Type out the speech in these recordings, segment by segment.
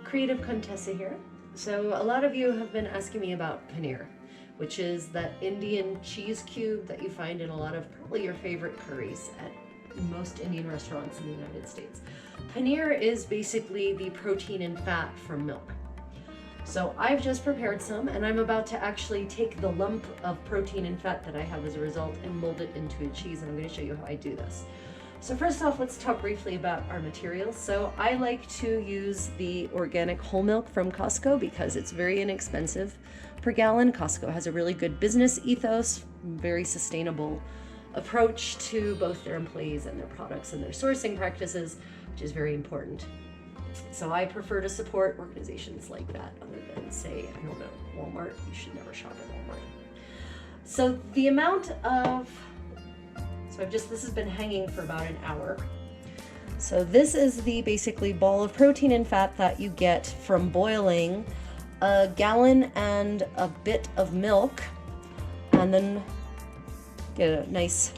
Creative Contessa here. So a lot of you have been asking me about paneer, which is that Indian cheese cube that you find in a lot of probably your favorite curries at most Indian restaurants in the United States. Paneer is basically the protein and fat from milk. So I've just prepared some, and I'm about to actually take the lump of protein and fat that I have as a result and mold it into a cheese, and I'm going to show you how I do this. So first off, let's talk briefly about our materials. So I like to use the organic whole milk from Costco because it's very inexpensive per gallon. Costco has a really good business ethos, very sustainable approach to both their employees and their products and their sourcing practices, which is very important. So I prefer to support organizations like that other than, say, I don't know, Walmart. You should never shop at Walmart. So the amount of this has been hanging for about an hour. So this is the basically ball of protein and fat that you get from boiling a gallon and a bit of milk, and then get a nice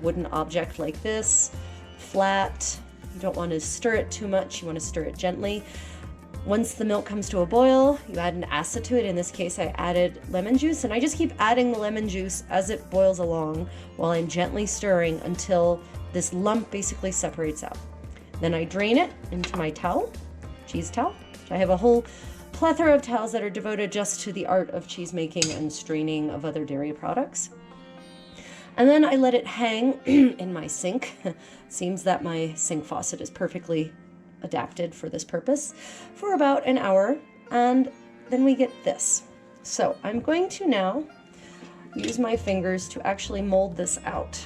wooden object like this, flat. You don't want to stir it too much, you want to stir it gently. Once the milk comes to a boil, you add an acid to it. In this case, I added lemon juice, and I just keep adding the lemon juice as it boils along while I'm gently stirring until this lump basically separates out. Then I drain it into my towel, cheese towel. I have a whole plethora of towels that are devoted just to the art of cheese making and straining of other dairy products. And then I let it hang in my sink. Seems that my sink faucet is perfectly adapted for this purpose for about an hour, and then we get this. So I'm going to now use my fingers to actually mold this out,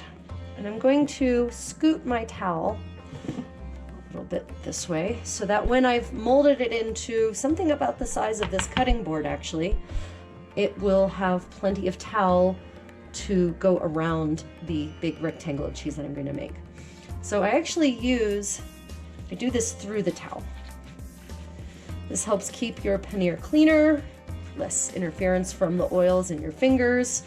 and I'm going to scoot my towel a little bit this way so that when I've molded it into something about the size of this cutting board, actually, it will have plenty of towel to go around the big rectangle of cheese that I'm going to make. So I do this through the towel. This helps keep your paneer cleaner, less interference from the oils in your fingers,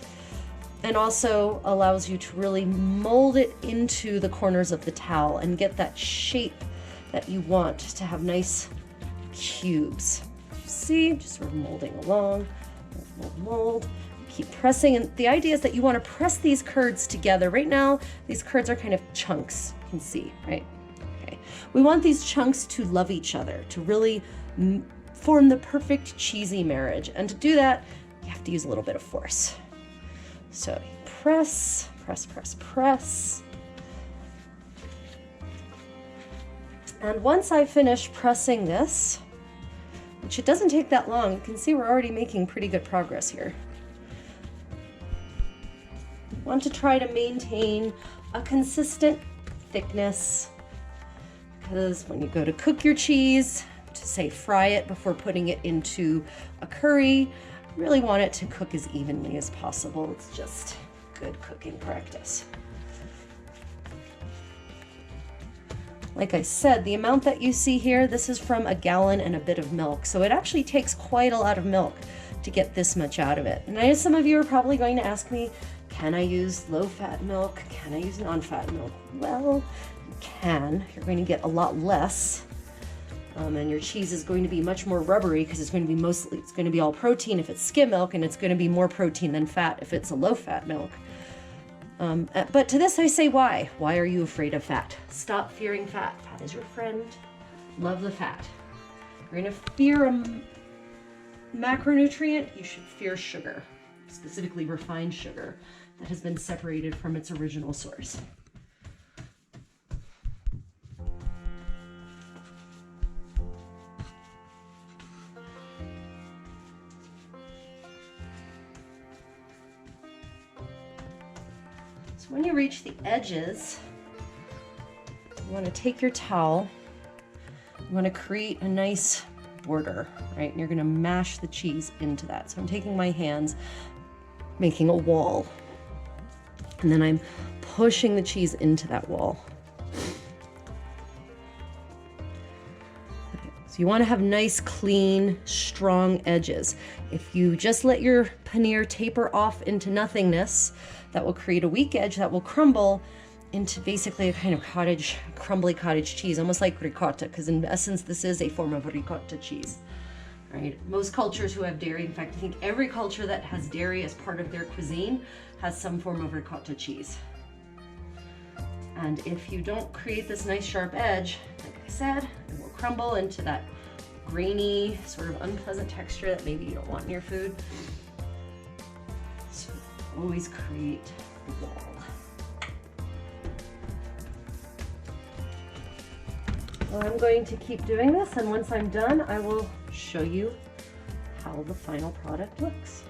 and also allows you to really mold it into the corners of the towel and get that shape that you want to have nice cubes. See, just sort of molding along, mold. Keep pressing, and the idea is that you want to press these curds together. Right now, these curds are kind of chunks, you can see, right? Okay. We want these chunks to love each other, to really form the perfect cheesy marriage. And to do that, you have to use a little bit of force. So press, press, press, press. And once I finish pressing this, which it doesn't take that long, you can see we're already making pretty good progress here. Want to try to maintain a consistent thickness, because when you go to cook your cheese, to say fry it before putting it into a curry, you really want it to cook as evenly as possible. It's just good cooking practice. Like I said, the amount that you see here, this is from a gallon and a bit of milk, so it actually takes quite a lot of milk to get this much out of it. And I know some of you are probably going to ask me, can I use low-fat milk? Can I use non-fat milk? Well, you can. You're going to get a lot less, and your cheese is going to be much more rubbery because it's going to be all protein if it's skim milk, and it's going to be more protein than fat if it's a low-fat milk. But to this I say, why? Why are you afraid of fat? Stop fearing fat. Fat is your friend. Love the fat. You're going to fear a macronutrient, you should fear sugar, specifically refined sugar that has been separated from its original source. So when you reach the edges, you want to take your towel, you want to create a nice border, right? And you're going to mash the cheese into that. So I'm taking my hands, making a wall, and then I'm pushing the cheese into that wall. So you want to have nice, clean, strong edges. If you just let your paneer taper off into nothingness, that will create a weak edge that will crumble, into basically a kind of crumbly cottage cheese, almost like ricotta, because in essence, this is a form of ricotta cheese. Right? Most cultures who have dairy, in fact, I think every culture that has dairy as part of their cuisine has some form of ricotta cheese. And if you don't create this nice sharp edge, like I said, it will crumble into that grainy, sort of unpleasant texture that maybe you don't want in your food. So always create the wall. Well, I'm going to keep doing this, and once I'm done, I will show you how the final product looks.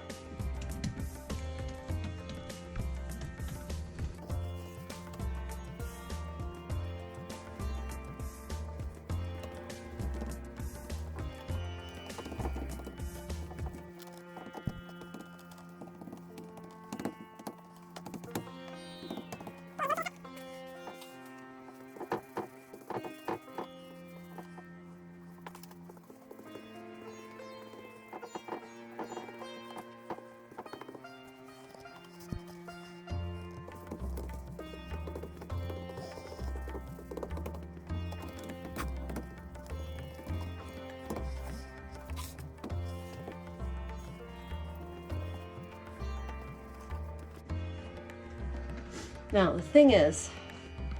Now, the thing is,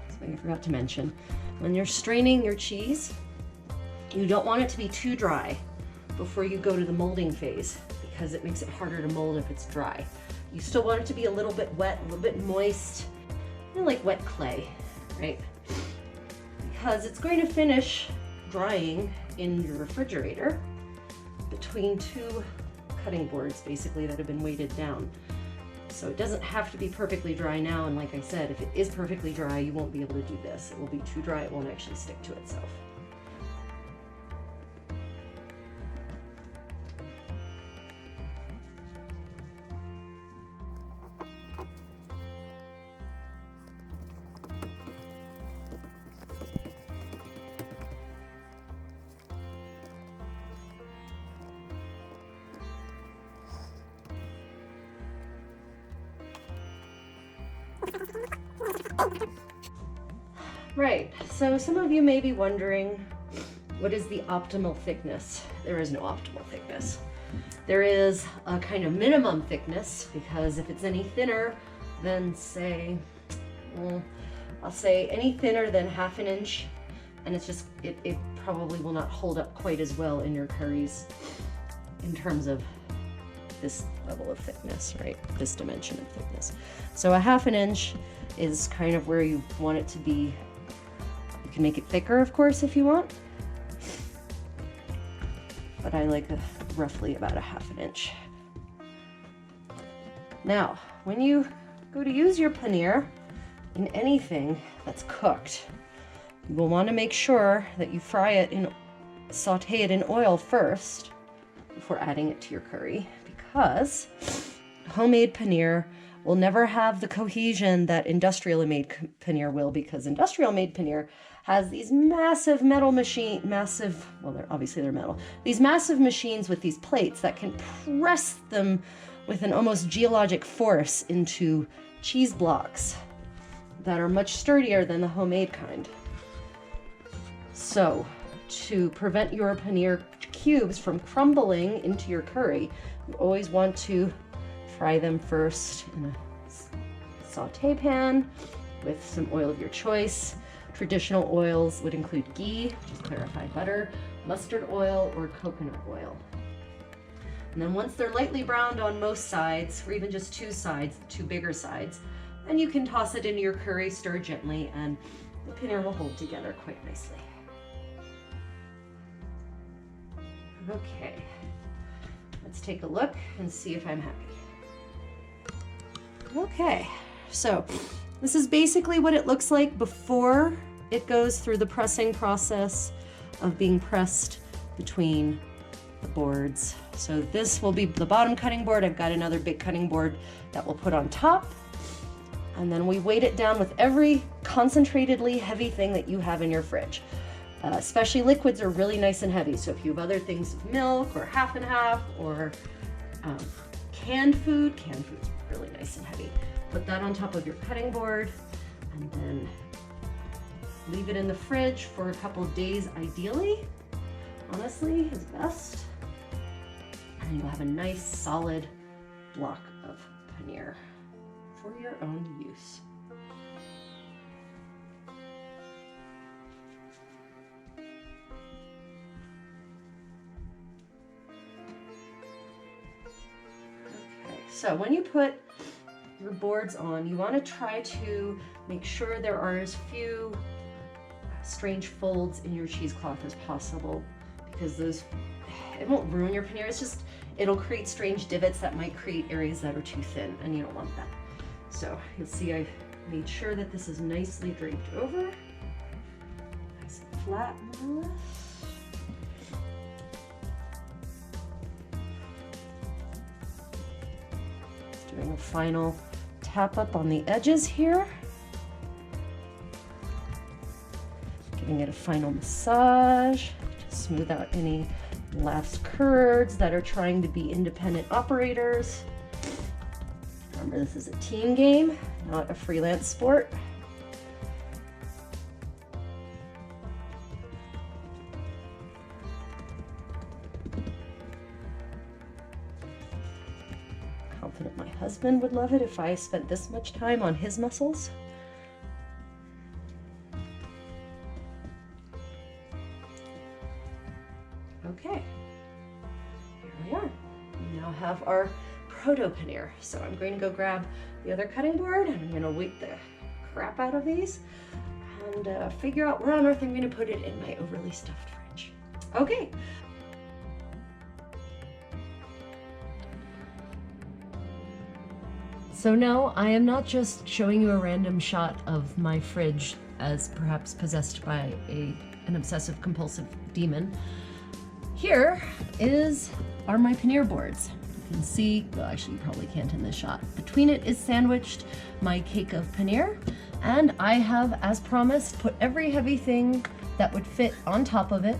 something I forgot to mention, when you're straining your cheese, you don't want it to be too dry before you go to the molding phase, because it makes it harder to mold if it's dry. You still want it to be a little bit wet, a little bit moist, like wet clay, right? Because it's going to finish drying in your refrigerator between two cutting boards, basically, that have been weighted down. So it doesn't have to be perfectly dry now, and like I said, if it is perfectly dry, you won't be able to do this. It will be too dry, it won't actually stick to itself. Right, so some of you may be wondering, what is the optimal thickness? There is no optimal thickness. There is a kind of minimum thickness, because if it's any thinner than, say, I'll say any thinner than ½ an inch, and it's just, it probably will not hold up quite as well in your curries in terms of this level of thickness, right? This dimension of thickness. So ½ an inch is kind of where you want it to be. You can make it thicker, of course, if you want, but I like roughly about ½ an inch. Now, when you go to use your paneer in anything that's cooked, you will want to make sure that you saute it in oil first before adding it to your curry, because homemade paneer will never have the cohesion that industrially made paneer will, because industrial made paneer has these massive metal they're metal, these massive machines with these plates that can press them with an almost geologic force into cheese blocks that are much sturdier than the homemade kind. So to prevent your paneer cubes from crumbling into your curry, you always want to fry them first in a saute pan with some oil of your choice. Traditional oils would include ghee, which is clarified butter, mustard oil, or coconut oil. And then once they're lightly browned on most sides, or even just two sides, two bigger sides, then you can toss it into your curry, stir gently, and the paneer will hold together quite nicely. Okay, let's take a look and see if I'm happy. Okay, so this is basically what it looks like before it goes through the pressing process of being pressed between the boards. So this will be the bottom cutting board. I've got another big cutting board that we'll put on top. And then we weight it down with every concentratedly heavy thing that you have in your fridge. Especially liquids are really nice and heavy. So if you have other things, milk or half and half, or canned food's really nice and heavy. Put that on top of your cutting board, and then leave it in the fridge for a couple days ideally. Honestly, is best. And you'll have a nice solid block of paneer for your own use. Okay, so when you put your boards on, you want to try to make sure there are as few strange folds in your cheesecloth as possible, because those, it won't ruin your paneer, it's just, it'll create strange divots that might create areas that are too thin, and you don't want that. So you'll see I've made sure that this is nicely draped over, nice and flat more or less. Just doing a final tap up on the edges here. Giving it a final massage to smooth out any last curds that are trying to be independent operators. Remember, this is a team game, not a freelance sport. Confident my husband would love it if I spent this much time on his muscles. Okay, here we are. We now have our proto paneer. So I'm going to go grab the other cutting board and I'm going to weight the crap out of these and figure out where on earth I'm going to put it in my overly stuffed fridge. Okay. So now I am not just showing you a random shot of my fridge as perhaps possessed by an obsessive compulsive demon. Here are my paneer boards. You can see, well, actually you probably can't in this shot. Between it is sandwiched my cake of paneer, and I have, as promised, put every heavy thing that would fit on top of it,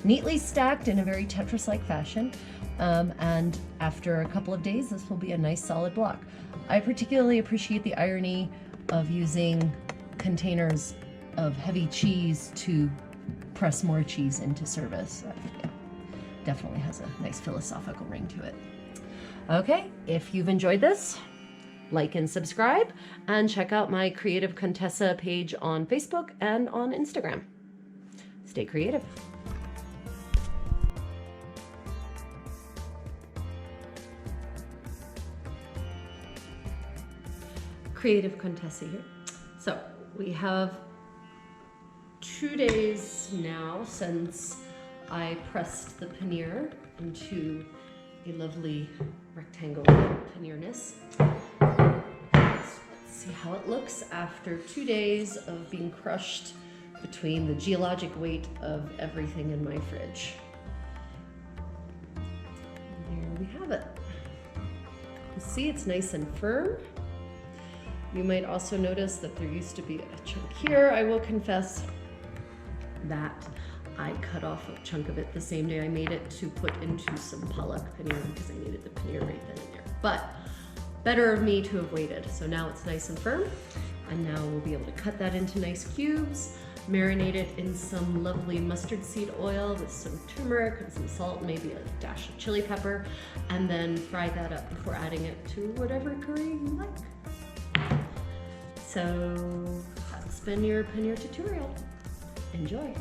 neatly stacked in a very Tetris-like fashion. And after a couple of days, this will be a nice solid block. I particularly appreciate the irony of using containers of heavy cheese to press more cheese into service. Yeah, definitely has a nice philosophical ring to it. Okay, if you've enjoyed this, like and subscribe, and check out my Creative Contessa page on Facebook and on Instagram. Stay creative. Creative Contessa here. So we have 2 days now since I pressed the paneer into a lovely rectangle paneerness. Let's see how it looks after 2 days of being crushed between the geologic weight of everything in my fridge. And there we have it. You see it's nice and firm. You might also notice that there used to be a chunk here. I will confess that I cut off a chunk of it the same day I made it to put into some Palak Paneer because I needed the paneer right then and there. But better of me to have waited. So now it's nice and firm, and now we'll be able to cut that into nice cubes, marinate it in some lovely mustard seed oil with some turmeric and some salt, maybe a dash of chili pepper, and then fry that up before adding it to whatever curry you like. So that's been your paneer tutorial. Enjoy.